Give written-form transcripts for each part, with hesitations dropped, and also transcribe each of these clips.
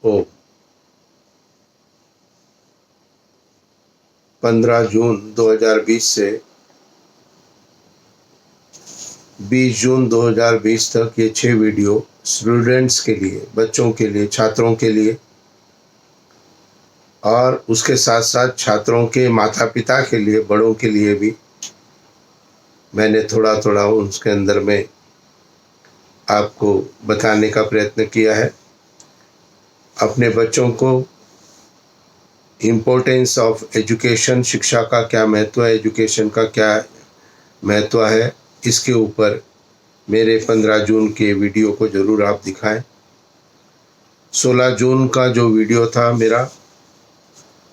हो। 15 जून 2020 से 20 जून 2020 तक ये 6 वीडियो स्टूडेंट्स के लिए, बच्चों के लिए, छात्रों के लिए और उसके साथ साथ छात्रों के माता पिता के लिए, बड़ों के लिए भी मैंने थोड़ा थोड़ा उसके अंदर में आपको बताने का प्रयत्न किया है। अपने बच्चों को इम्पोर्टेंस ऑफ एजुकेशन, शिक्षा का क्या महत्व है, एजुकेशन का क्या महत्व है, इसके ऊपर मेरे 15 जून के वीडियो को ज़रूर आप दिखाएं। 16 जून का जो वीडियो था मेरा,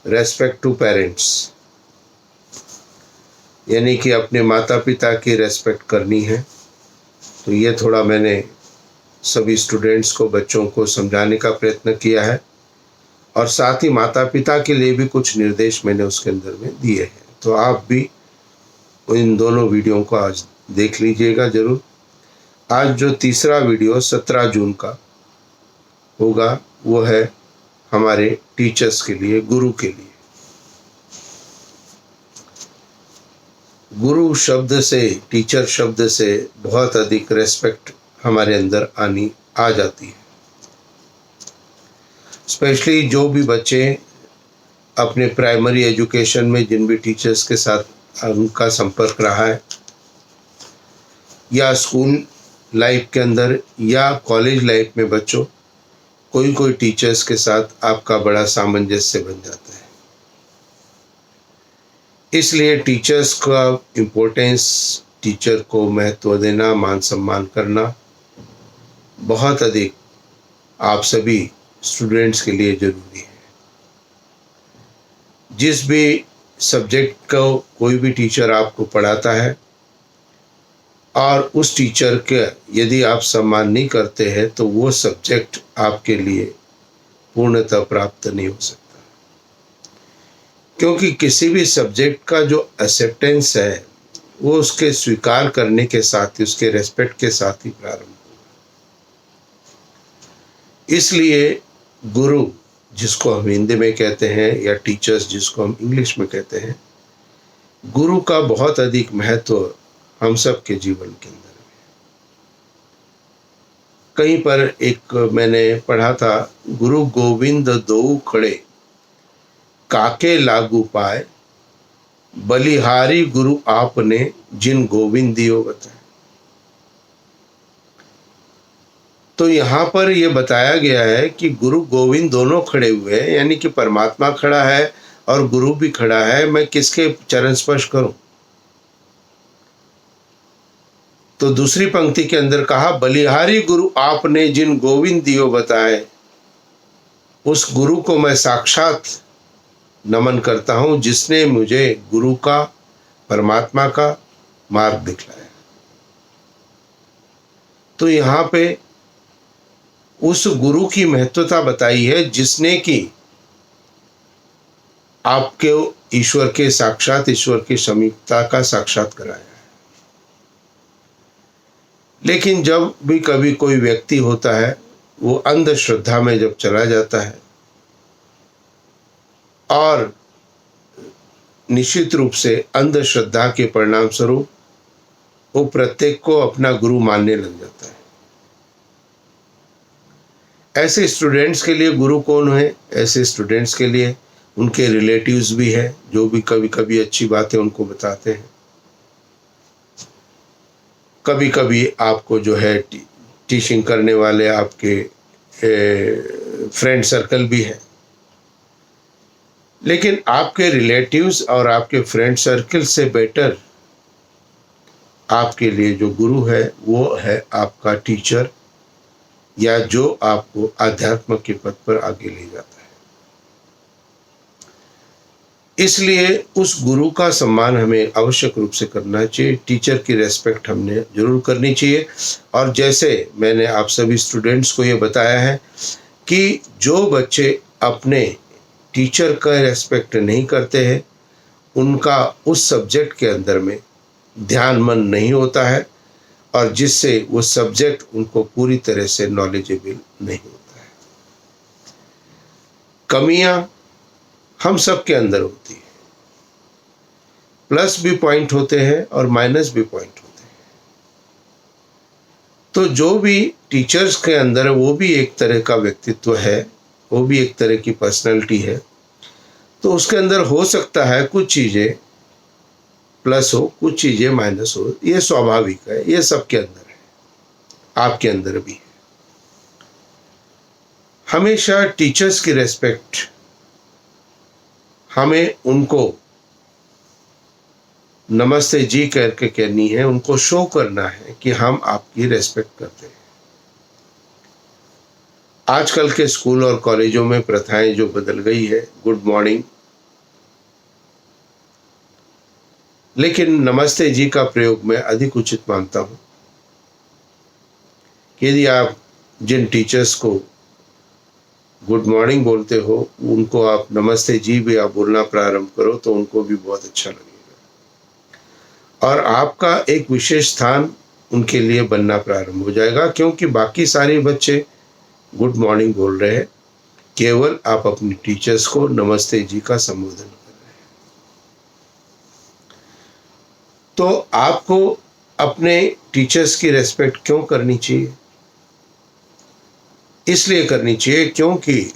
रेस्पेक्ट टू पेरेंट्स, यानी कि अपने माता पिता की रेस्पेक्ट करनी है, तो ये थोड़ा मैंने सभी स्टूडेंट्स को, बच्चों को समझाने का प्रयत्न किया है और साथ ही माता पिता के लिए भी कुछ निर्देश मैंने उसके अंदर में दिए हैं। तो आप भी इन दोनों वीडियो को आज देख लीजिएगा ज़रूर। आज जो तीसरा वीडियो 17 जून का होगा वो है हमारे टीचर्स के लिए, गुरु के लिए। गुरु शब्द से, टीचर शब्द से बहुत अधिक रेस्पेक्ट हमारे अंदर आ जाती है। स्पेशली जो भी बच्चे अपने प्राइमरी एजुकेशन में जिन भी टीचर्स के साथ उनका संपर्क रहा है, या स्कूल लाइफ के अंदर या कॉलेज लाइफ में बच्चों, कोई कोई टीचर्स के साथ आपका बड़ा सामंजस्य बन जाता है। इसलिए टीचर्स का इम्पोर्टेंस, टीचर को महत्व देना, मान सम्मान करना बहुत अधिक आप सभी स्टूडेंट्स के लिए ज़रूरी है। जिस भी सब्जेक्ट को कोई भी टीचर आपको पढ़ाता है और उस टीचर के यदि आप सम्मान नहीं करते हैं तो वो सब्जेक्ट आपके लिए पूर्णतः प्राप्त नहीं हो सकता, क्योंकि किसी भी सब्जेक्ट का जो एक्सेप्टेंस है वो उसके स्वीकार करने के साथ ही, उसके रेस्पेक्ट के साथ ही प्रारंभ होगा। इसलिए गुरु जिसको हम हिंदी में कहते हैं या टीचर्स जिसको हम इंग्लिश में कहते हैं, गुरु का बहुत अधिक महत्व हम सब के जीवन के अंदर है। कहीं पर एक मैंने पढ़ा था, गुरु गोविंद दो खड़े काके लागू पाए, बलिहारी गुरु आपने जिन गोविंद दियो बताए। तो यहाँ पर यह बताया गया है कि गुरु गोविंद दोनों खड़े हुए हैं, यानी कि परमात्मा खड़ा है और गुरु भी खड़ा है। मैं किसके चरण स्पर्श करूं? तो दूसरी पंक्ति के अंदर कहा, बलिहारी गुरु आपने जिन गोविंद दियो बताए। उस गुरु को मैं साक्षात नमन करता हूं जिसने मुझे गुरु का, परमात्मा का मार्ग दिखलाया। तो यहाँ पे उस गुरु की महत्वता बताई है जिसने कि आपके ईश्वर के, साक्षात ईश्वर की समीपता का साक्षात कराया है। लेकिन जब भी कभी कोई व्यक्ति होता है वो अंधश्रद्धा में जब चला जाता है और निश्चित रूप से अंधश्रद्धा के परिणाम स्वरूप वो प्रत्येक को अपना गुरु मानने लग जाता है। ऐसे स्टूडेंट्स के लिए गुरु कौन है? ऐसे स्टूडेंट्स के लिए उनके रिलेटिव्स भी हैं जो भी कभी कभी अच्छी बातें उनको बताते हैं। कभी कभी आपको जो है टीचिंग करने वाले आपके फ्रेंड सर्कल भी है। लेकिन आपके रिलेटिव्स और आपके फ्रेंड सर्कल से बेटर आपके लिए जो गुरु है वो है आपका टीचर, या जो आपको आध्यात्म के पथ पर आगे ले जाता है। इसलिए उस गुरु का सम्मान हमें आवश्यक रूप से करना चाहिए। टीचर की रेस्पेक्ट हमने जरूर करनी चाहिए। और जैसे मैंने आप सभी स्टूडेंट्स को ये बताया है कि जो बच्चे अपने टीचर का रेस्पेक्ट नहीं करते हैं, उनका उस सब्जेक्ट के अंदर में ध्यान मन नहीं होता है और जिससे वो सब्जेक्ट उनको पूरी तरह से नॉलेजेबल नहीं होता है। कमियां हम सब के अंदर होती है। प्लस भी पॉइंट होते हैं और माइनस भी पॉइंट होते हैं। तो जो भी टीचर्स के अंदर है वो भी एक तरह का व्यक्तित्व है, वो भी एक तरह की पर्सनैलिटी है। तो उसके अंदर हो सकता है कुछ चीज़ें प्लस हो, कुछ चीज़ें माइनस हो, ये स्वाभाविक है, ये सबके अंदर है, आपके अंदर भी है। हमेशा टीचर्स की रेस्पेक्ट हमें उनको नमस्ते जी करके कहनी है, उनको शो करना है कि हम आपकी रेस्पेक्ट करते हैं। आजकल के स्कूल और कॉलेजों में प्रथाएं जो बदल गई है, गुड मॉर्निंग, लेकिन नमस्ते जी का प्रयोग मैं अधिक उचित मानता हूं। यदि आप जिन टीचर्स को गुड मॉर्निंग बोलते हो उनको आप नमस्ते जी भी आप बोलना प्रारंभ करो तो उनको भी बहुत अच्छा लगेगा और आपका एक विशेष स्थान उनके लिए बनना प्रारंभ हो जाएगा, क्योंकि बाकी सारे बच्चे गुड मॉर्निंग बोल रहे हैं, केवल आप अपने टीचर्स को नमस्ते जी का संबोधन कर रहे हैं। तो आपको अपने टीचर्स की रेस्पेक्ट क्यों करनी चाहिए? इसलिए करनी चाहिए क्योंकि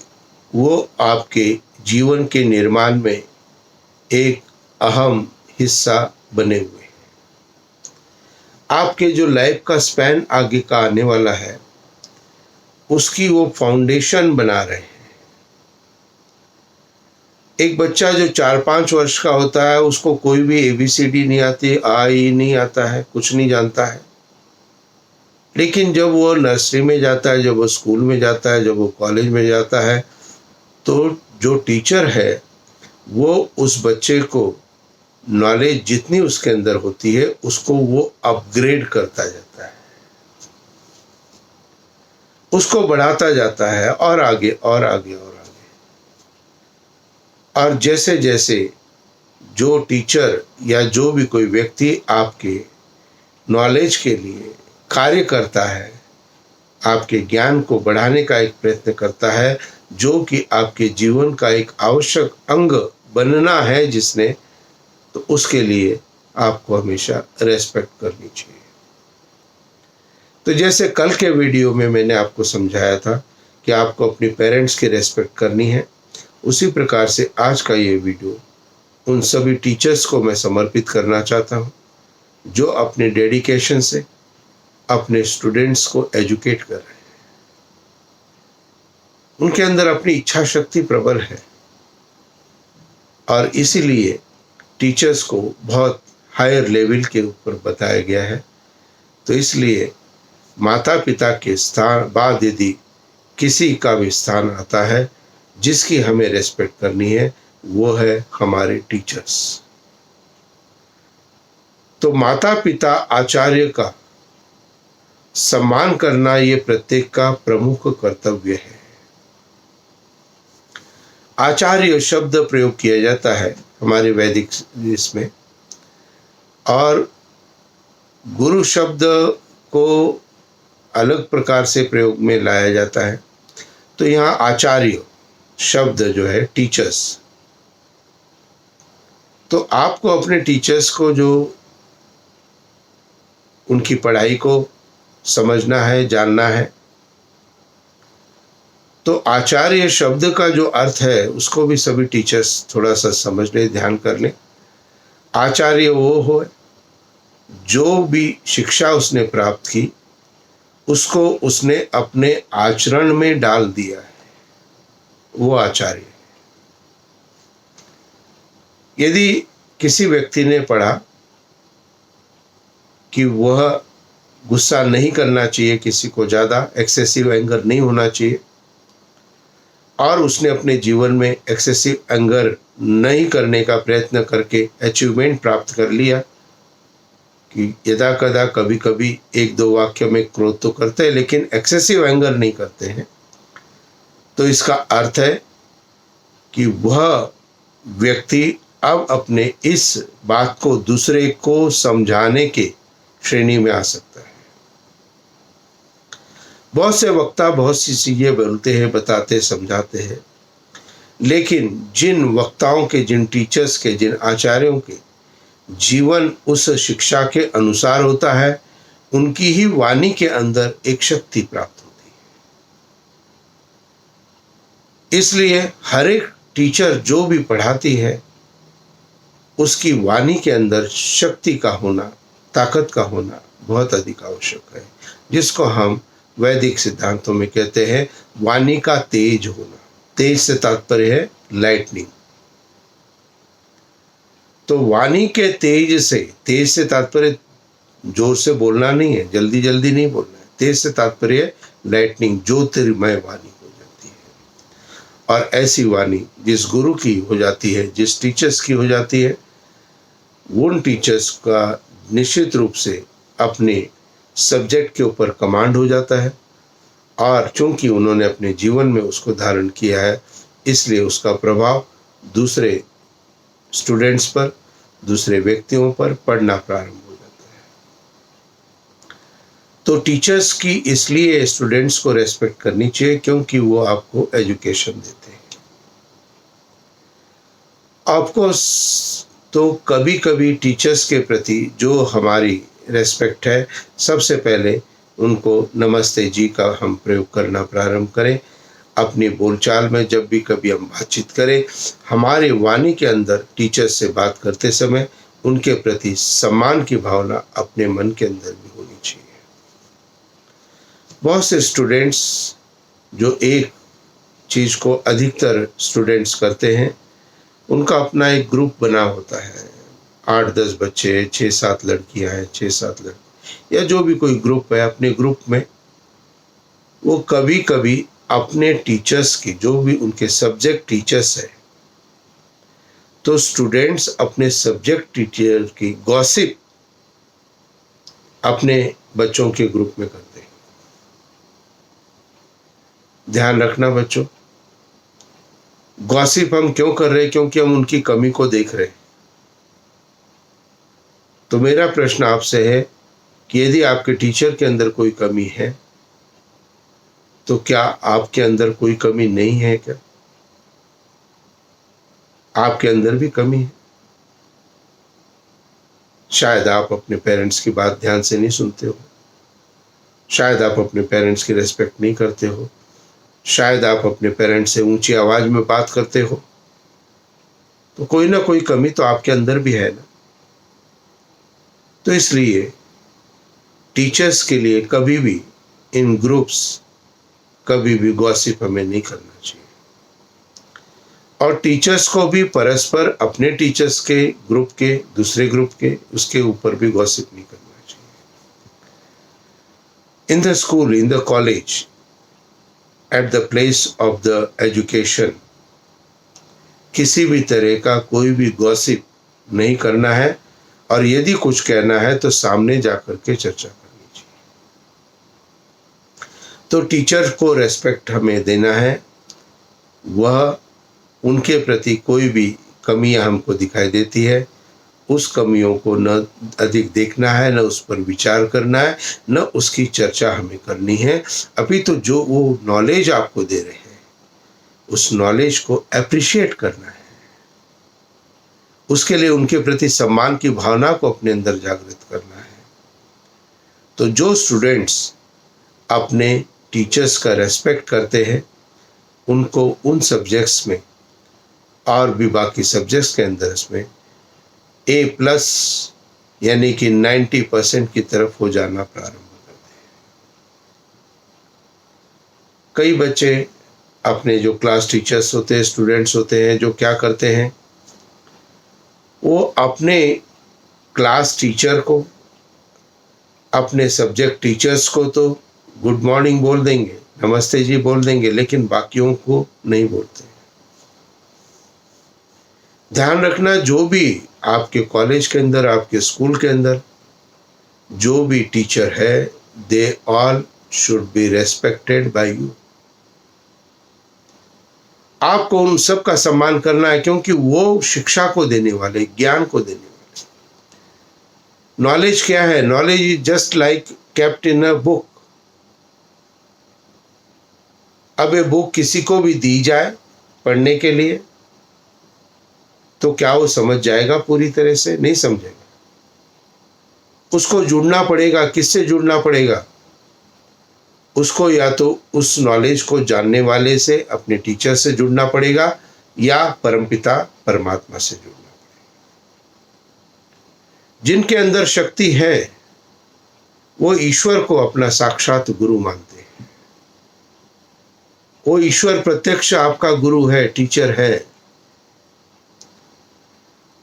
वो आपके जीवन के निर्माण में एक अहम हिस्सा बने हुए हैं। आपके जो लाइफ का स्पैन आगे का आने वाला है उसकी वो फाउंडेशन बना रहे हैं। एक बच्चा जो 4-5 वर्ष का होता है उसको कोई भी ABCD नहीं आती, आ ई नहीं आता है, कुछ नहीं जानता है। लेकिन जब वो नर्सरी में जाता है, जब वो स्कूल में जाता है, जब वो कॉलेज में जाता है, तो जो टीचर है वो उस बच्चे को नॉलेज जितनी उसके अंदर होती है उसको वो अपग्रेड करता जाता है, उसको बढ़ाता जाता है और आगे और आगे और आगे। और जैसे जैसे जो टीचर या जो भी कोई व्यक्ति आपके नॉलेज के लिए कार्य करता है, आपके ज्ञान को बढ़ाने का एक प्रयत्न करता है, जो कि आपके जीवन का एक आवश्यक अंग बनना है जिसने, तो उसके लिए आपको हमेशा रेस्पेक्ट करनी चाहिए। तो जैसे कल के वीडियो में मैंने आपको समझाया था कि आपको अपने पेरेंट्स की रेस्पेक्ट करनी है, उसी प्रकार से आज का ये वीडियो उन सभी टीचर्स को मैं समर्पित करना चाहता हूँ जो अपने डेडिकेशन से अपने स्टूडेंट्स को एजुकेट कर रहे हैं। उनके अंदर अपनी इच्छा शक्ति प्रबल है और इसीलिए टीचर्स को बहुत हायर लेवल के ऊपर बताया गया है। तो इसलिए माता पिता के स्थान बाद यदि किसी का भी स्थान आता है जिसकी हमें रेस्पेक्ट करनी है, वो है हमारे टीचर्स। तो माता पिता आचार्य का सम्मान करना ये प्रत्येक का प्रमुख कर्तव्य है। आचार्य शब्द प्रयोग किया जाता है हमारे वैदिक इसमें, और गुरु शब्द को अलग प्रकार से प्रयोग में लाया जाता है। तो यहाँ आचार्य शब्द जो है टीचर्स, तो आपको अपने टीचर्स को जो उनकी पढ़ाई को समझना है, जानना है। तो आचार्य शब्द का जो अर्थ है उसको भी सभी टीचर्स थोड़ा सा समझ लें, ध्यान कर लें। आचार्य वो हो जो भी शिक्षा उसने प्राप्त की उसको उसने अपने आचरण में डाल दिया है, वो आचार्य। यदि किसी व्यक्ति ने पढ़ा कि वह गुस्सा नहीं करना चाहिए किसी को, ज़्यादा एक्सेसिव एंगर नहीं होना चाहिए, और उसने अपने जीवन में एक्सेसिव एंगर नहीं करने का प्रयत्न करके अचीवमेंट प्राप्त कर लिया कि यदा कदा कभी कभी 1-2 वाक्य में क्रोध तो करते हैं लेकिन एक्सेसिव एंगर नहीं करते हैं, तो इसका अर्थ है कि वह व्यक्ति अब अपने इस बात को दूसरे को समझाने के श्रेणी में आ सकता है। बहुत से वक्ता बहुत सी चीज़ें बोलते हैं, बताते, समझाते हैं, लेकिन जिन वक्ताओं के, जिन टीचर्स के, जिन आचार्यों के जीवन उस शिक्षा के अनुसार होता है, उनकी ही वाणी के अंदर एक शक्ति प्राप्त होती है। इसलिए हर एक टीचर जो भी पढ़ाती है, उसकी वाणी के अंदर शक्ति का होना, ताकत का होना बहुत अधिक आवश्यक है, जिसको हम वैदिक सिद्धांतों में कहते हैं वाणी का तेज होना। तेज से तात्पर्य है लाइटनिंग। तो वाणी के तेज से तात्पर्य जोर से बोलना नहीं है, जल्दी जल्दी नहीं बोलना है। तेज से तात्पर्य लाइटनिंग, ज्योतिर्मय वाणी हो जाती है। और ऐसी वाणी जिस गुरु की हो जाती है, जिस टीचर्स की हो जाती है, उन टीचर्स का निश्चित रूप से अपने सब्जेक्ट के ऊपर कमांड हो जाता है, और चूंकि उन्होंने अपने जीवन में उसको धारण किया है, इसलिए उसका प्रभाव दूसरे स्टूडेंट्स पर, दूसरे व्यक्तियों पर पड़ना प्रारंभ हो जाता है। तो टीचर्स की इसलिए स्टूडेंट्स को रेस्पेक्ट करनी चाहिए क्योंकि वो आपको एजुकेशन देते हैं। ऑफकोर्स तो कभी कभी टीचर्स के प्रति जो हमारी रेस्पेक्ट है, सबसे पहले उनको नमस्ते जी का हम प्रयोग करना प्रारंभ करें। अपनी बोलचाल में जब भी कभी हम बातचीत करें, हमारे वाणी के अंदर टीचर्स से बात करते समय उनके प्रति सम्मान की भावना अपने मन के अंदर भी होनी चाहिए। बहुत से स्टूडेंट्स जो एक चीज़ को अधिकतर स्टूडेंट्स करते हैं, उनका अपना एक ग्रुप बना होता है। 8-10 बच्चे, 6-7 लड़कियां हैं, 6-7 लड़के, या जो भी कोई ग्रुप है, अपने ग्रुप में वो कभी कभी अपने टीचर्स की, जो भी उनके सब्जेक्ट टीचर्स है, तो स्टूडेंट्स अपने सब्जेक्ट टीचर की गॉसिप अपने बच्चों के ग्रुप में करते हैं। ध्यान रखना बच्चों, गॉसिप हम क्यों कर रहे हैं? क्योंकि हम उनकी कमी को देख रहे हैं। तो मेरा प्रश्न आपसे है कि यदि आपके टीचर के अंदर कोई कमी है, तो क्या आपके अंदर कोई कमी नहीं है? क्या आपके अंदर भी कमी है? शायद आप अपने पेरेंट्स की बात ध्यान से नहीं सुनते हो, शायद आप अपने पेरेंट्स की रिस्पेक्ट नहीं करते हो, शायद आप अपने पेरेंट्स से ऊंची आवाज में बात करते हो। तो कोई ना कोई कमी तो आपके अंदर भी है ना। तो इसलिए टीचर्स के लिए कभी भी इन ग्रुप्स, कभी भी गॉसिप हमें नहीं करना चाहिए। और टीचर्स को भी परस्पर अपने टीचर्स के ग्रुप के, दूसरे ग्रुप के, उसके ऊपर भी गॉसिप नहीं करना चाहिए। In the school, in the college, at the place of the education, किसी भी तरह का कोई भी गॉसिप नहीं करना है, और यदि कुछ कहना है तो सामने जाकर के चर्चा करनी चाहिए। तो टीचर को रेस्पेक्ट हमें देना है। वह, उनके प्रति कोई भी कमियां हमको दिखाई देती है, उस कमियों को न अधिक देखना है, न उस पर विचार करना है, न उसकी चर्चा हमें करनी है। अभी तो जो वो नॉलेज आपको दे रहे हैं, उस नॉलेज को एप्रिशिएट करना है, उसके लिए उनके प्रति सम्मान की भावना को अपने अंदर जागृत करना है। तो जो स्टूडेंट्स अपने टीचर्स का रेस्पेक्ट करते हैं, उनको उन सब्जेक्ट्स में और भी बाकी सब्जेक्ट्स के अंदर इसमें A+ यानी कि 90% की तरफ हो जाना प्रारंभ हो जाते हैं। कई बच्चे अपने जो क्लास टीचर्स होते हैं, स्टूडेंट्स होते हैं, जो क्या करते हैं, वो अपने क्लास टीचर को, अपने सब्जेक्ट टीचर्स को तो गुड मॉर्निंग बोल देंगे, नमस्ते जी बोल देंगे, लेकिन बाकियों को नहीं बोलते। ध्यान रखना, जो भी आपके कॉलेज के अंदर, आपके स्कूल के अंदर जो भी टीचर है, they all should be respected by you. आपको उन सब का सम्मान करना है, क्योंकि वो शिक्षा को देने वाले, ज्ञान को देने वाले। नॉलेज क्या है? Knowledge is just like kept in a book. अब ये बुक किसी को भी दी जाए पढ़ने के लिए, तो क्या वो समझ जाएगा पूरी तरह से? नहीं समझेगा। उसको जुड़ना पड़ेगा। किससे जुड़ना पड़ेगा? उसको या तो उस नॉलेज को जानने वाले से, अपने टीचर से जुड़ना पड़ेगा, या परमपिता परमात्मा से जुड़ना पड़ेगा। जिनके अंदर शक्ति है वो ईश्वर को अपना साक्षात गुरु मानते हैं। वो ईश्वर प्रत्यक्ष आपका गुरु है, टीचर है।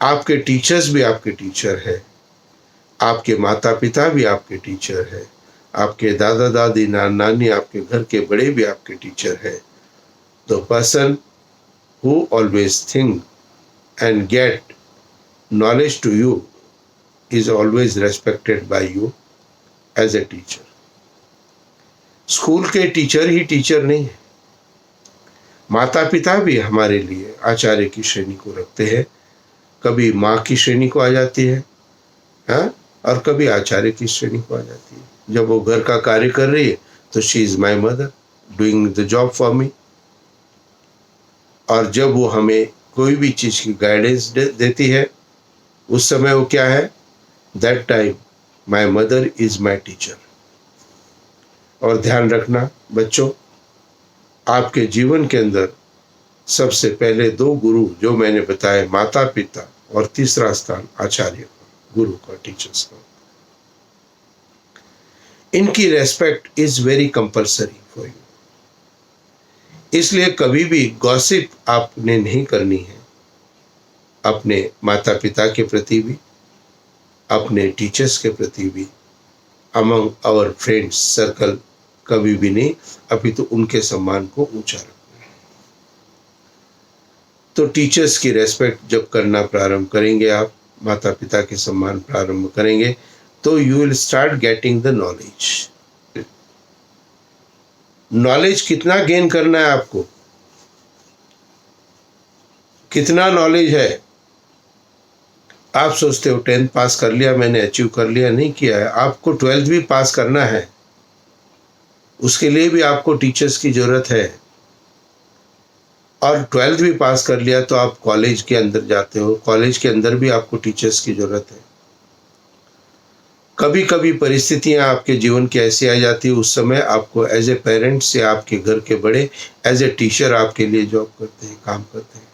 आपके टीचर्स भी आपके टीचर है, आपके माता पिता भी आपके टीचर है, आपके दादा दादी नानी, आपके घर के बड़े भी आपके टीचर है। The person who always think and get knowledge to you is always respected by you as a teacher. School के टीचर ही टीचर नहीं है, माता पिता भी हमारे लिए आचार्य की श्रेणी को रखते हैं। कभी माँ की श्रेणी को आ जाती है, हाँ, और कभी आचार्य की श्रेणी को आ जाती है। जब वो घर का कार्य कर रही है तो she is my mother doing the job for me, और जब वो हमें कोई भी चीज की गाइडेंस देती है उस समय वो क्या है? That time my mother is my teacher. और ध्यान रखना बच्चों, आपके जीवन के अंदर सबसे पहले दो गुरु जो मैंने बताए, माता पिता, और तीसरा स्थान आचार्य का, गुरु का, टीचर्स का। इनकी respect is very compulsory for you. इसलिए कभी भी गॉसिप आपने नहीं करनी है, अपने माता पिता के प्रति भी, अपने टीचर्स के प्रति भी, अमंग आवर फ्रेंड्स सर्कल कभी भी नहीं, अभी तो उनके सम्मान को ऊंचा रखना है। तो टीचर्स की रेस्पेक्ट जब करना प्रारंभ करेंगे, आप माता पिता के सम्मान प्रारंभ करेंगे, तो you will start getting the knowledge. Knowledge कितना गेन करना है आपको? कितना नॉलेज है? आप सोचते हो 10th पास कर लिया मैंने, अचीव कर लिया, नहीं किया है। आपको 12th भी पास करना है, उसके लिए भी आपको टीचर्स की जरूरत है। और 12th भी पास कर लिया तो आप कॉलेज के अंदर जाते हो, कॉलेज के अंदर भी आपको टीचर्स की जरूरत है। कभी कभी परिस्थितियां आपके जीवन की ऐसी आ जाती है, उस समय आपको एज ए पेरेंट्स या आपके घर के बड़े एज ए टीचर आपके लिए जॉब करते हैं, काम करते हैं।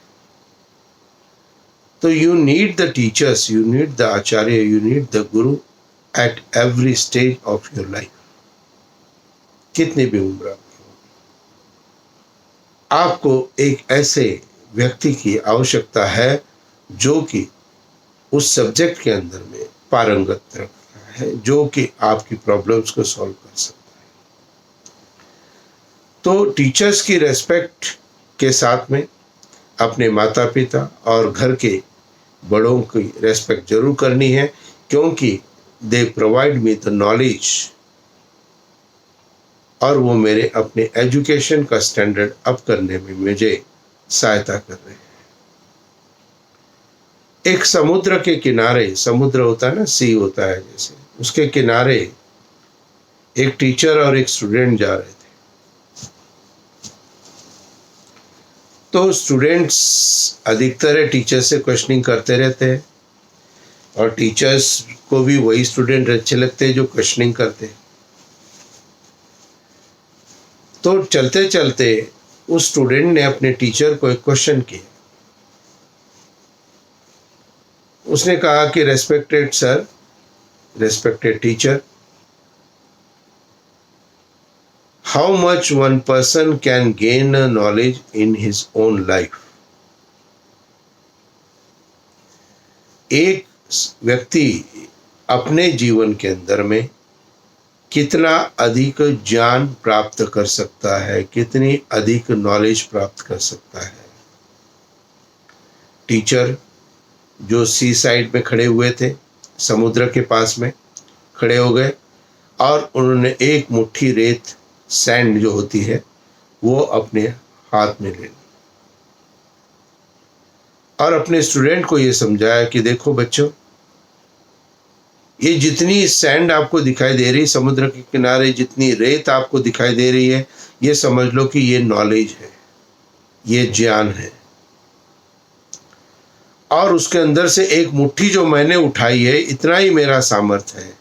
तो you need the teachers, you need the acharya, you need the guru at every stage of your life. कितनी भी उम्र आपकी हो, आपको एक ऐसे व्यक्ति की आवश्यकता है जो कि उस सब्जेक्ट के अंदर में पारंगत रखता है, जो कि आपकी प्रॉब्लम्स को सॉल्व कर सकता है। तो टीचर्स की रेस्पेक्ट के साथ में अपने माता पिता और घर के बड़ों की रेस्पेक्ट जरूर करनी है, क्योंकि they provide me the knowledge, और वो मेरे अपने एजुकेशन का स्टैंडर्ड अप करने में मुझे सहायता कर रहे हैं। एक समुद्र के किनारे, समुद्र होता है ना, सी होता है जैसे, उसके किनारे एक टीचर और एक स्टूडेंट जा रहे थे। तो स्टूडेंट्स अधिकतर टीचर से क्वेश्चनिंग करते रहते हैं, और टीचर्स को भी वही स्टूडेंट अच्छे लगते हैं जो क्वेश्चनिंग करते हैं। तो चलते चलते उस स्टूडेंट ने अपने टीचर को एक क्वेश्चन किया। उसने कहा कि respected sir, respected teacher, how much one person can gain knowledge in his own life? एक व्यक्ति अपने जीवन के अंदर में कितना अधिक ज्ञान प्राप्त कर सकता है, कितनी अधिक नॉलेज प्राप्त कर सकता है? टीचर जो सी साइड में खड़े हुए थे, समुद्र के पास में खड़े हो गए, और उन्होंने एक मुट्ठी रेत, सैंड जो होती है, वो अपने हाथ में ले ली, और अपने स्टूडेंट को ये समझाया कि देखो बच्चों, ये जितनी सैंड आपको दिखाई दे रही, समुद्र के किनारे जितनी रेत आपको दिखाई दे रही है, ये समझ लो कि ये नॉलेज है, ये ज्ञान है। और उसके अंदर से एक मुट्ठी जो मैंने उठाई है, इतना ही मेरा सामर्थ्य है।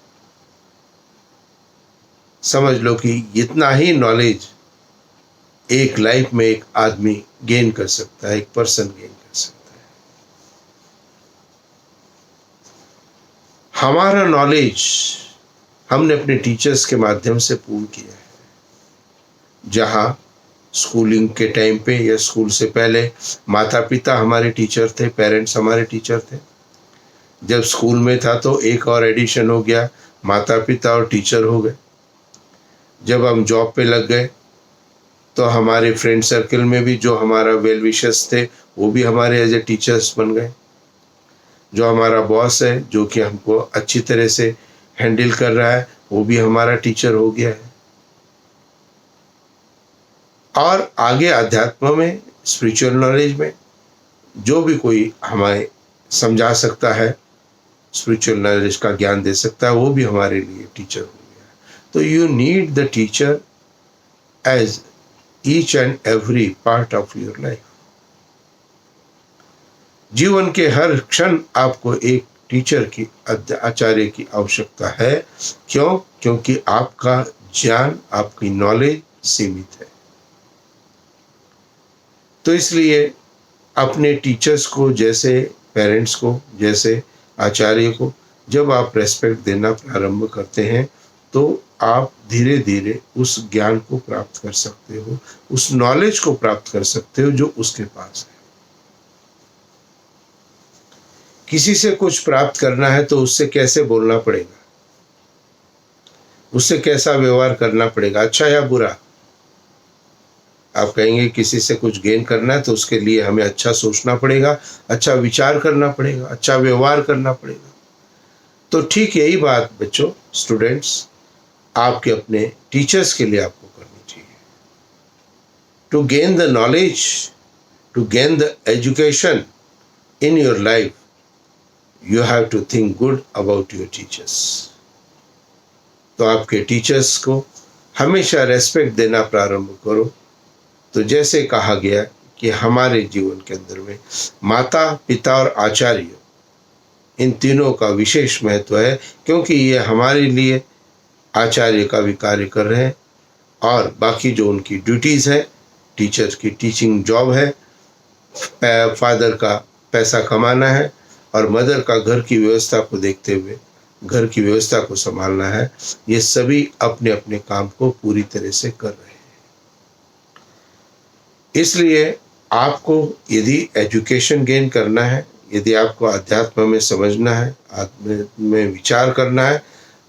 समझ लो कि इतना ही नॉलेज एक लाइफ में एक आदमी गेन कर सकता है, एक पर्सन गेन कर सकता है। हमारा नॉलेज हमने अपने टीचर्स के माध्यम से पूर्ण किया है। जहां स्कूलिंग के टाइम पे या स्कूल से पहले माता पिता हमारे टीचर थे, पेरेंट्स हमारे टीचर थे। जब स्कूल में था तो एक और एडिशन हो गया, माता पिता और टीचर हो गए। जब हम जॉब पे लग गए तो हमारे फ्रेंड सर्कल में भी जो हमारा वेल विशर्स थे वो भी हमारे एज ए टीचर्स बन गए। जो हमारा बॉस है, जो कि हमको अच्छी तरह से हैंडल कर रहा है, वो भी हमारा टीचर हो गया है। और आगे अध्यात्म में, स्पिरिचुअल नॉलेज में जो भी कोई हमें समझा सकता है, स्पिरिचुअल नॉलेज का ज्ञान दे सकता है, वो भी हमारे लिए टीचर हो गया। तो you need the teacher as each and every part of your life. जीवन के हर क्षण आपको एक टीचर की, आचार्य की आवश्यकता है। क्यों? क्योंकि आपका ज्ञान, आपकी नॉलेज सीमित है। तो इसलिए अपने टीचर्स को, जैसे पेरेंट्स को, जैसे आचार्य को, जब आप रेस्पेक्ट देना प्रारंभ करते हैं तो आप धीरे धीरे उस ज्ञान को प्राप्त कर सकते हो, उस नॉलेज को प्राप्त कर सकते हो जो उसके पास है। किसी से कुछ प्राप्त करना है तो उससे कैसे बोलना पड़ेगा, उससे कैसा व्यवहार करना पड़ेगा, अच्छा या बुरा। आप कहेंगे किसी से कुछ गेन करना है तो उसके लिए हमें अच्छा सोचना पड़ेगा, अच्छा विचार करना पड़ेगा, अच्छा व्यवहार करना पड़ेगा। तो ठीक यही बात बच्चों, स्टूडेंट्स, आपके अपने टीचर्स के लिए आपको करनी चाहिए। To gain the knowledge, to gain the education in your life, you have to think good about your teachers. तो आपके टीचर्स को हमेशा रेस्पेक्ट देना प्रारंभ करो। तो जैसे कहा गया कि हमारे जीवन के अंदर में माता पिता और आचार्य, इन तीनों का विशेष महत्व है, क्योंकि ये हमारे लिए आचार्य का भी कार्य कर रहे हैं और बाकी जो उनकी ड्यूटीज़ है, टीचर की टीचिंग जॉब है, फादर का पैसा कमाना है और मदर का घर की व्यवस्था को देखते हुए घर की व्यवस्था को संभालना है। ये सभी अपने अपने काम को पूरी तरह से कर रहे हैं। इसलिए आपको यदि एजुकेशन गेन करना है, यदि आपको अध्यात्म में समझना है, आत्म में विचार करना है,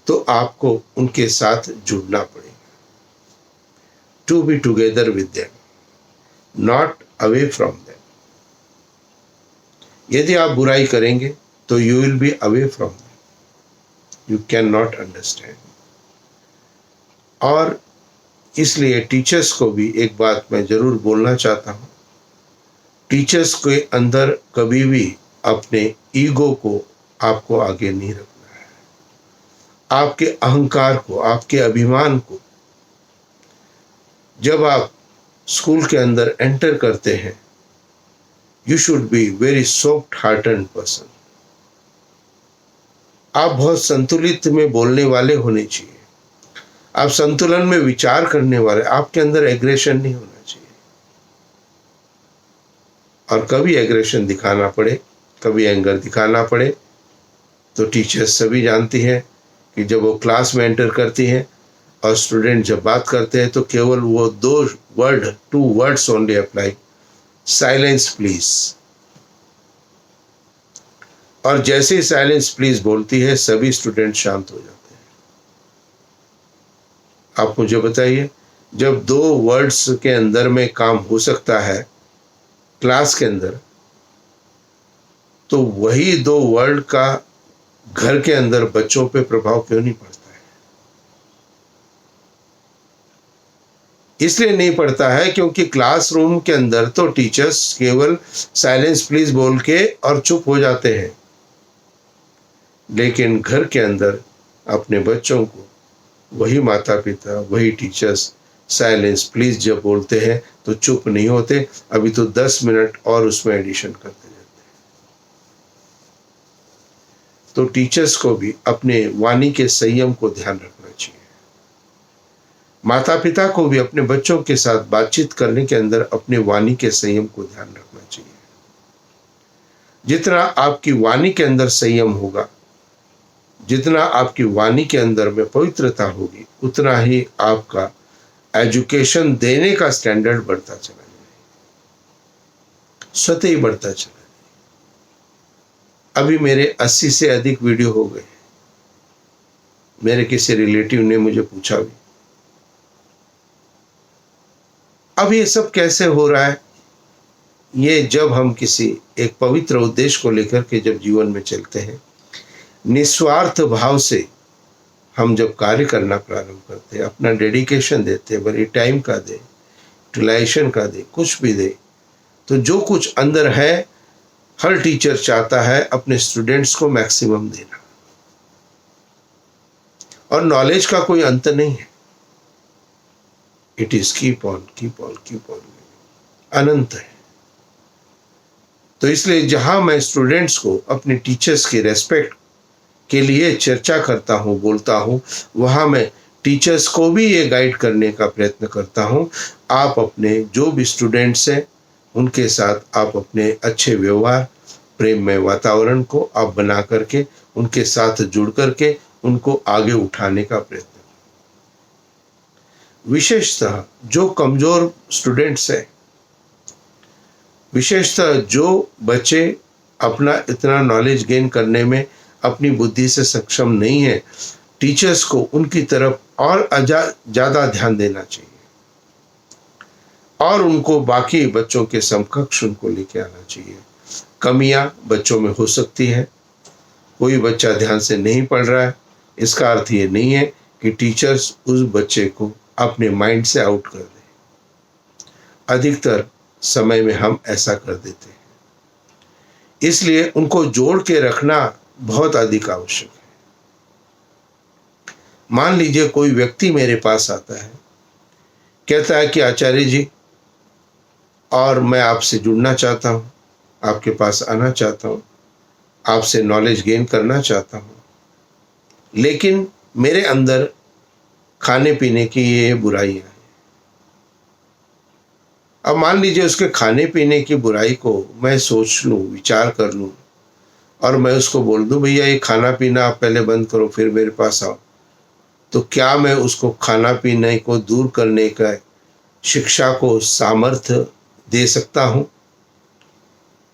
तो आपको उनके साथ जुड़ना पड़ेगा। To be together with them, not away from them. यदि आप बुराई करेंगे तो you will be away from them, you can not understand. और इसलिए टीचर्स को भी एक बात मैं जरूर बोलना चाहता हूँ, टीचर्स के अंदर कभी भी अपने ईगो को आपको आगे नहीं रखना है, आपके अहंकार को, आपके अभिमान को। जब आप स्कूल के अंदर एंटर करते हैं, you should be very soft hearted person. आप बहुत संतुलित में बोलने वाले होने चाहिए, आप संतुलन में विचार करने वाले, आपके अंदर एग्रेशन नहीं होना चाहिए। और कभी एग्रेशन दिखाना पड़े, कभी एंगर दिखाना पड़े, तो टीचर्स सभी जानती हैं कि जब वो क्लास में एंटर करती हैं और स्टूडेंट जब बात करते हैं तो केवल वो two words only apply, silence please. और जैसे ही साइलेंस प्लीज बोलती है, सभी स्टूडेंट शांत हो जाते हैं। आप मुझे बताइए, जब 2 वर्ड्स के अंदर में काम हो सकता है क्लास के अंदर, तो वही 2 वर्ड का घर के अंदर बच्चों पे प्रभाव क्यों नहीं पड़ता है? इसलिए नहीं पड़ता है क्योंकि क्लासरूम के अंदर तो टीचर्स केवल साइलेंस प्लीज बोल के और चुप हो जाते हैं, लेकिन घर के अंदर अपने बच्चों को वही माता पिता, वही टीचर्स साइलेंस प्लीज जब बोलते हैं तो चुप नहीं होते, अभी तो 10 मिनट और उसमें एडिशन करते जाते हैं। तो टीचर्स को भी अपने वाणी के संयम को ध्यान रखना चाहिए। माता पिता को भी अपने बच्चों के साथ बातचीत करने के अंदर अपने वाणी के संयम को ध्यान रखना चाहिए। जितना आपकी वाणी के अंदर संयम होगा, जितना आपकी वाणी के अंदर में पवित्रता होगी, उतना ही आपका एजुकेशन देने का स्टैंडर्ड बढ़ता चला जाएगा, स्वतः ही बढ़ता चला जाएगा। अभी मेरे 80 से अधिक वीडियो हो गए। मेरे किसी रिलेटिव ने मुझे पूछा भी, अब ये सब कैसे हो रहा है? ये जब हम किसी एक पवित्र उद्देश्य को लेकर के जब जीवन में चलते हैं, निस्वार्थ भाव से हम जब कार्य करना प्रारंभ करते हैं, अपना डेडिकेशन देते हैं, भले टाइम का दे, यूटिलाइजेशन का दे, कुछ भी दे, तो जो कुछ अंदर है, हर टीचर चाहता है अपने स्टूडेंट्स को मैक्सिमम देना। और नॉलेज का कोई अंत नहीं है, it is keep on keep on keep on, अनंत है। तो इसलिए जहां मैं स्टूडेंट्स को अपने टीचर्स की रेस्पेक्ट के लिए चर्चा करता हूं, बोलता हूं, वहां मैं टीचर्स को भी ये गाइड करने का प्रयत्न करता हूं। आप अपने जो भी स्टूडेंट्स हैं उनके साथ आप अपने अच्छे व्यवहार, प्रेममय वातावरण को आप बना करके उनके साथ जुड़ करके उनको आगे उठाने का प्रयत्न। विशेषतः जो कमजोर स्टूडेंट्स हैं, विशेषतः जो बच्चे अपना इतना नॉलेज गेन करने में अपनी बुद्धि से सक्षम नहीं है, टीचर्स को उनकी तरफ और ज़्यादा ध्यान देना चाहिए और उनको बाकी बच्चों के समकक्ष उनको लेके आना चाहिए। कमियां बच्चों में हो सकती है, कोई बच्चा ध्यान से नहीं पढ़ रहा है, इसका अर्थ ये नहीं है कि टीचर्स उस बच्चे को अपने माइंड से आउट कर दें। अधिकतर समय में हम ऐसा कर देते हैं, इसलिए उनको जोड़ के रखना बहुत अधिक आवश्यक है। मान लीजिए कोई व्यक्ति मेरे पास आता है, कहता है कि आचार्य जी, और मैं आपसे जुड़ना चाहता हूँ, आपके पास आना चाहता हूँ, आपसे नॉलेज गेन करना चाहता हूँ, लेकिन मेरे अंदर खाने पीने की ये बुराइयां हैं। अब मान लीजिए उसके खाने पीने की बुराई को मैं सोच लूँ, विचार कर लूँ और मैं उसको बोल दूँ, भैया ये खाना पीना आप पहले बंद करो फिर मेरे पास आओ, तो क्या मैं उसको खाना पीने को दूर करने का शिक्षा को सामर्थ्य दे सकता हूँ?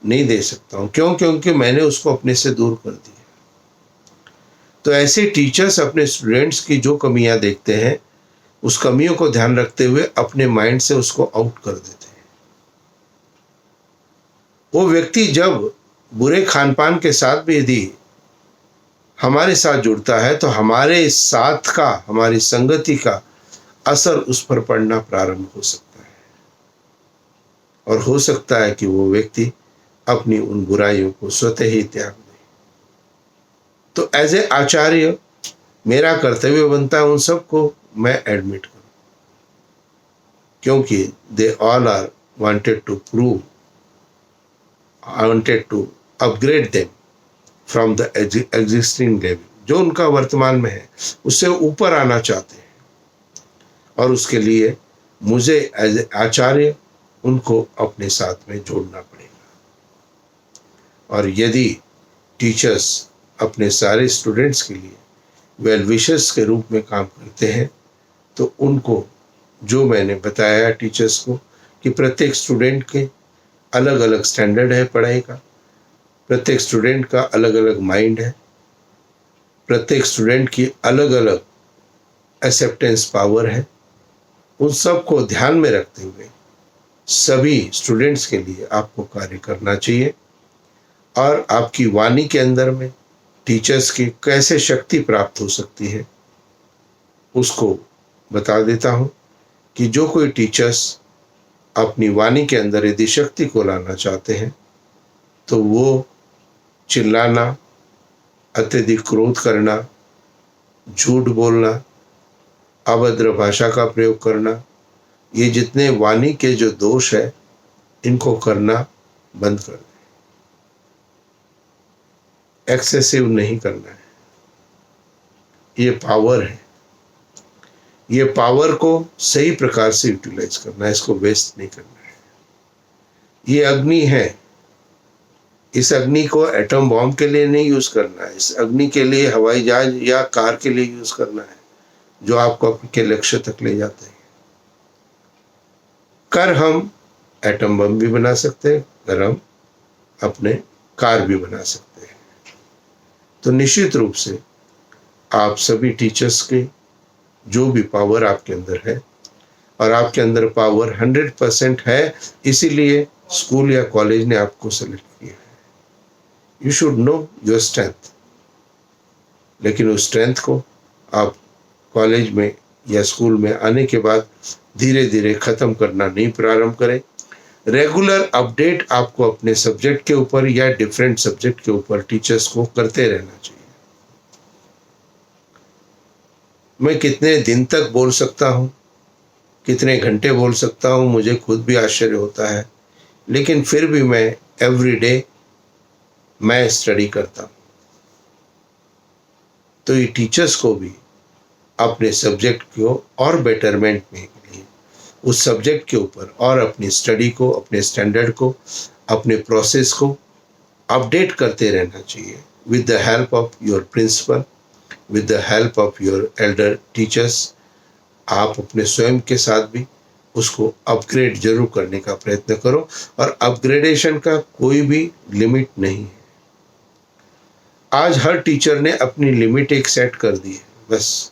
नहीं दे सकता हूँ। क्यों? क्योंकि मैंने उसको अपने से दूर कर दिया। तो ऐसे टीचर्स अपने स्टूडेंट्स की जो कमियां देखते हैं, उस कमियों को ध्यान रखते हुए अपने माइंड से उसको आउट कर देते हैं। वो व्यक्ति जब बुरे खान पान के साथ भी यदि हमारे साथ जुड़ता है तो हमारे साथ का, हमारी संगति का असर उस पर पड़ना प्रारंभ हो सकता है और हो सकता है कि वो व्यक्ति अपनी उन बुराइयों को स्वतः ही त्याग दे। तो एज ए आचार्य मेरा कर्तव्य बनता है उन सबको मैं एडमिट करूं, क्योंकि they all are wanted to prove, wanted to upgrade them from the existing level. जो उनका वर्तमान में है उससे ऊपर आना चाहते हैं और उसके लिए मुझे एज ए आचार्य उनको अपने साथ में जोड़ना पड़ेगा। और यदि टीचर्स अपने सारे स्टूडेंट्स के लिए वेल विशर्स के रूप में काम करते हैं, तो उनको जो मैंने बताया टीचर्स को कि प्रत्येक स्टूडेंट के अलग अलग स्टैंडर्ड है पढ़ाई का, प्रत्येक स्टूडेंट का अलग अलग माइंड है, प्रत्येक स्टूडेंट की अलग अलग एक्सेप्टेंस पावर है, उन सब को ध्यान में रखते हुए सभी स्टूडेंट्स के लिए आपको कार्य करना चाहिए। और आपकी वाणी के अंदर में टीचर्स की कैसे शक्ति प्राप्त हो सकती है उसको बता देता हूँ कि जो कोई टीचर्स अपनी वाणी के अंदर यदि शक्ति को लाना चाहते हैं तो वो चिल्लाना, अत्यधिक क्रोध करना, झूठ बोलना, अभद्र भाषा का प्रयोग करना, ये जितने वाणी के जो दोष है इनको करना बंद कर दें। एक्सेसिव नहीं करना है। ये पावर है, ये पावर को सही प्रकार से यूटिलाइज करना है, इसको वेस्ट नहीं करना है। ये अग्नि है, इस अग्नि को एटम बॉम्ब के लिए नहीं यूज करना है, इस अग्नि के लिए हवाई जहाज या कार के लिए यूज करना है जो आपको आपके लक्ष्य तक ले जाते हैं। कर हम एटम बम भी बना सकते हैं, कर हम अपने कार भी बना सकते हैं। तो निश्चित रूप से आप सभी टीचर्स के जो भी पावर आपके अंदर है, और आपके अंदर पावर 100% है, इसीलिए स्कूल या कॉलेज ने आपको सेलेक्ट किया है। You should know your strength, लेकिन उस स्ट्रेंथ को आप कॉलेज में या स्कूल में आने के बाद धीरे धीरे खत्म करना नहीं प्रारंभ करें। रेगुलर अपडेट आपको अपने सब्जेक्ट के ऊपर या डिफरेंट सब्जेक्ट के ऊपर टीचर्स को करते रहना चाहिए। मैं कितने दिन तक बोल सकता हूँ, कितने घंटे बोल सकता हूँ, मुझे खुद भी आश्चर्य होता है, लेकिन फिर भी मैं एवरी डे मैं स्टडी करता हूँ। तो ये टीचर्स को भी अपने सब्जेक्ट को और बेटरमेंट में के लिए उस सब्जेक्ट के ऊपर और अपनी स्टडी को, अपने स्टैंडर्ड को, अपने प्रोसेस को अपडेट करते रहना चाहिए with the help of your principal, with the help of your elder teachers. आप अपने स्वयं के साथ भी उसको अपग्रेड जरूर करने का प्रयत्न करो, और अपग्रेडेशन का कोई भी लिमिट नहीं है। आज हर टीचर ने अपनी लिमिट एक सेट कर दी है, बस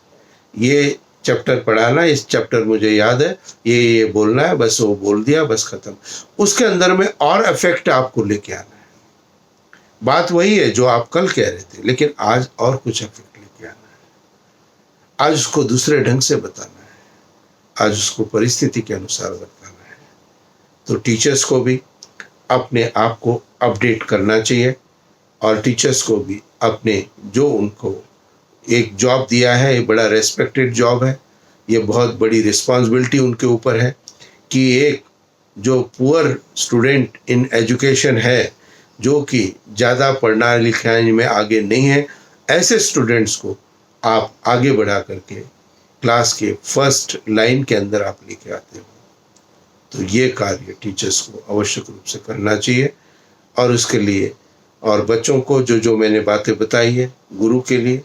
ये चैप्टर पढ़ाना, इस चैप्टर मुझे याद है, ये बोलना है, बस वो बोल दिया, बस खत्म। उसके अंदर में और इफेक्ट आपको लेके आना है। बात वही है जो आप कल कह रहे थे, लेकिन आज और कुछ इफेक्ट लेके आना है। आज उसको दूसरे ढंग से बताना है, आज उसको परिस्थिति के अनुसार बताना है। तो टीचर्स को भी अपने आप को अपडेट करना चाहिए, और टीचर्स को भी अपने जो उनको एक जॉब दिया है, ये बड़ा रेस्पेक्टेड जॉब है, ये बहुत बड़ी रिस्पॉन्सिबिलिटी उनके ऊपर है कि एक जो पुअर स्टूडेंट इन एजुकेशन है, जो कि ज़्यादा पढ़ना लिखाने में आगे नहीं है, ऐसे स्टूडेंट्स को आप आगे बढ़ा करके क्लास के फर्स्ट लाइन के अंदर आप लेके आते हो। तो ये कार्य टीचर्स को आवश्यक रूप से करना चाहिए, और उसके लिए और बच्चों को जो जो मैंने बातें बताई है, गुरु के लिए,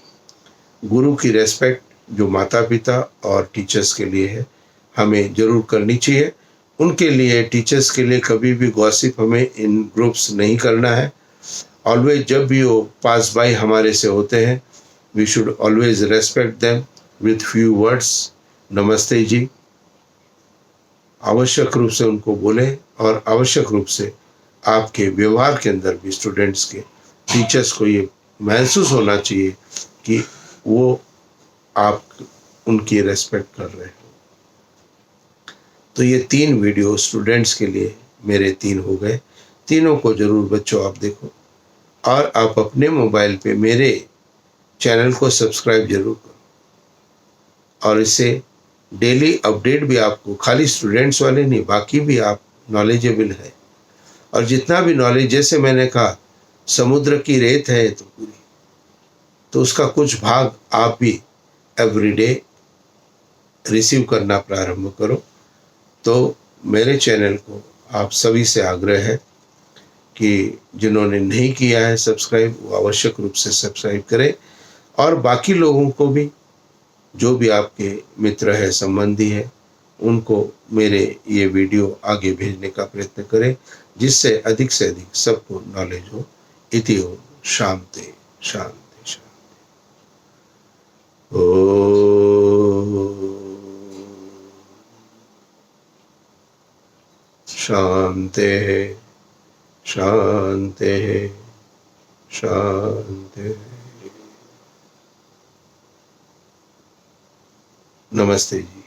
गुरु की रेस्पेक्ट जो माता पिता और टीचर्स के लिए है, हमें जरूर करनी चाहिए। उनके लिए, टीचर्स के लिए कभी भी गॉसिप हमें इन ग्रुप्स नहीं करना है। ऑलवेज जब भी वो पास बाय हमारे से होते हैं, we should always respect them with few words, नमस्ते जी, आवश्यक रूप से उनको बोलें, और आवश्यक रूप से आपके व्यवहार के अंदर भी स्टूडेंट्स के, टीचर्स को ये महसूस होना चाहिए कि वो आप उनकी रेस्पेक्ट कर रहे हो। तो ये 3 वीडियो स्टूडेंट्स के लिए मेरे 3 हो गए। तीनों को जरूर बच्चों आप देखो, और आप अपने मोबाइल पे मेरे चैनल को सब्सक्राइब जरूर करो, और इससे डेली अपडेट भी आपको, खाली स्टूडेंट्स वाले नहीं, बाकी भी आप नॉलेजेबल है। और जितना भी नॉलेज, जैसे मैंने कहा, समुद्र की रेत है तो पूरी, तो उसका कुछ भाग आप भी एवरीडे रिसीव करना प्रारंभ करो। तो मेरे चैनल को आप सभी से आग्रह है कि जिन्होंने नहीं किया है सब्सक्राइब, वो आवश्यक रूप से सब्सक्राइब करें, और बाकी लोगों को भी, जो भी आपके मित्र है, संबंधी है, उनको मेरे ये वीडियो आगे भेजने का प्रयत्न करें, जिससे अधिक से अधिक सबको नॉलेज हो। इति ओम शांति शांति। शांति शांति शांति। नमस्ते जी।